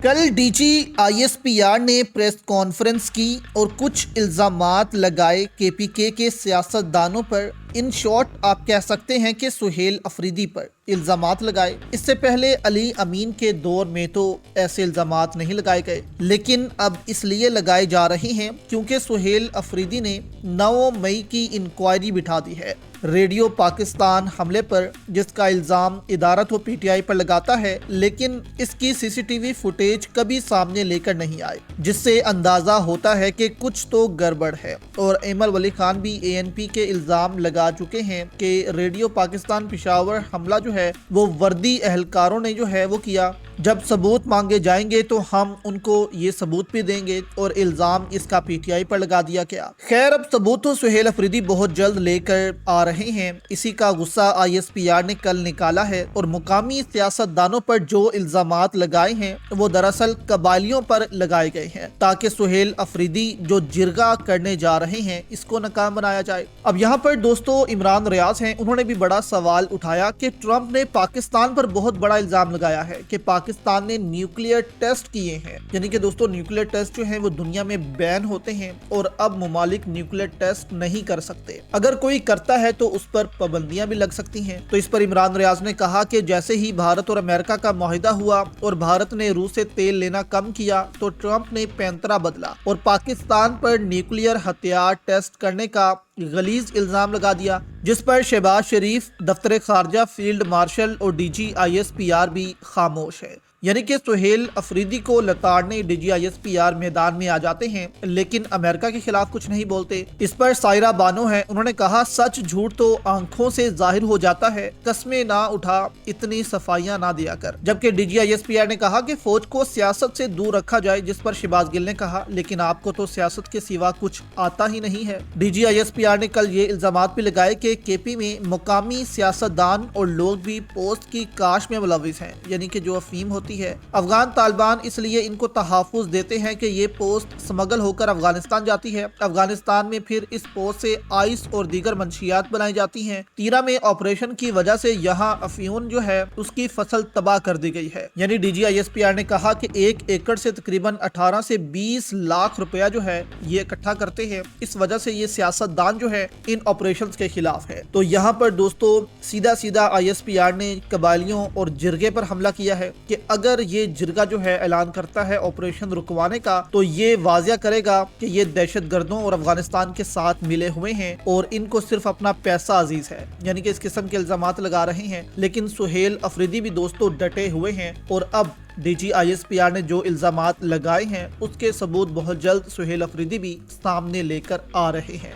कल DG ISPR ने press conference की और कुछ इल्जामात लगाए केपीके के सियासतदानों पर। इन शॉर्ट आप कह सकते हैं कि सुहेल अफरीदी पर इल्जामात लगाए। इससे पहले अली अमीन के दौर में तो ऐसे इल्जामात नहीं लगाए गए, लेकिन अब इसलिए लगाए जा रहे हैं क्योंकि सुहेल अफरीदी ने 9 मई की इंक्वायरी बिठा दी है रेडियो पाकिस्तान हमले पर, जिसका इल्ज़ाम इदारा तो पीटीआई पर लगाता है, लेकिन इसकी सीसीटीवी फुटेज कभी सामने लेकर नहीं आए, जिससे अंदाज़ा होता है कि कुछ तो गड़बड़ है। और एमल वली खान भी एएनपी के इल्ज़ाम लगा चुके हैं कि रेडियो पाकिस्तान पेशावर हमला जो है वो वर्दी एहलकारों ने जो है वो किया। जब सबूत मांगे जाएंगे तो हम उनको ये सबूत भी देंगे, और इल्ज़ाम इसका पीटीआई पर लगा दिया गया। खैर, अब सबूत तो सुहेल अफरीदी बहुत जल्द लेकर आ रहे हैं। इसी का गुस्सा आईएसपीआर ने कल निकाला है, और मुकामी सियासतदानों पर जो इल्जामात लगाए हैं वो दरअसल कबायलियों पर लगाए गए हैं, ताकि सुहेल अफरीदी जो जिरगा करने जा रहे हैं इसको नाकाम बनाया जाए। अब यहाँ पर दोस्तों इमरान रियाज हैं, उन्होंने भी बड़ा सवाल उठाया कि ट्रंप ने पाकिस्तान पर बहुत बड़ा इल्जाम लगाया है कि पाकिस्तान ने न्यूक्लियर टेस्ट किए हैं। यानी कि दोस्तों न्यूक्लियर टेस्ट जो हैं वो दुनिया में बैन होते हैं, और अब मुमालिक न्यूक्लियर टेस्ट नहीं कर सकते। अगर कोई करता है तो उस पर पाबंदियां भी लग सकती हैं। तो इस पर इमरान रियाज ने कहा कि जैसे ही भारत और अमेरिका का मुआहिदा हुआ और भारत ने रूस से तेल लेना कम किया, तो ट्रंप ने पैंतरा बदला और पाकिस्तान पर न्यूक्लियर हथियार टेस्ट करने का गलीज इल्जाम लगा दिया, जिस पर शहबाज शरीफ, दफ्तर खारजा, फील्ड मार्शल और डीजी आईएसपीआर भी खामोश है। यानी कि सुहेल अफरीदी को लताड़ने डीजी आईएसपीआर मैदान में आ जाते हैं, लेकिन अमेरिका के खिलाफ कुछ नहीं बोलते। इस पर सायरा बानो है, उन्होंने कहा सच झूठ तो आंखों से जाहिर हो जाता है, कस्में ना उठा, इतनी सफाइयां ना दिया कर। जबकि डीजी आईएसपीआर ने कहा कि फौज को सियासत से दूर रखा जाए, जिस पर शहबाज गिल ने कहा लेकिन आपको तो सियासत के सिवा कुछ आता ही नहीं है। डीजी आईएसपीआर ने कल ये इल्जामात भी लगाए कि केपी में मुकामी सियासतदान और लोग भी पोस्ट की काश में मुलविस हैं, यानी कि जो अफीम होती है। अफगान तालिबान इसलिए इनको तहफ़्फ़ुज़ देते हैं कि ये पोस्ट स्मगल होकर अफगानिस्तान जाती है। अफगानिस्तान में फिर इस पोस्ट से आइस और दीगर मंशियात बनाई जाती हैं। तीरा में ऑपरेशन की वजह से यहाँ अफीम जो है उसकी फसल तबाह कर दी गई है। यानी डीजी आईएसपीआर ने कहा कि 1 एकड़ से तकरीबन 18 से 20 लाख रुपया जो है ये इकट्ठा करते हैं। इस वजह से ये सियासतदान जो है इन ऑपरेशन के खिलाफ है। तो यहाँ पर दोस्तों सीधा सीधा आईएसपीआर ने कबायलियों और जिरगे पर हमला किया है कि अगर ये जिरगा जो है ऐलान करता है ऑपरेशन रुकवाने का, तो ये वाजिया करेगा कि ये दहशतगर्दों और अफगानिस्तान के साथ मिले हुए हैं और इनको सिर्फ अपना पैसा अजीज है। यानी कि इस किस्म के इल्जामात लगा रहे हैं, लेकिन सुहेल अफरीदी भी दोस्तों डटे हुए हैं, और अब डीजी आईएसपीआर ने जो इल्जामात लगाए हैं उसके सबूत बहुत जल्द सुहेल अफरीदी भी सामने लेकर आ रहे हैं।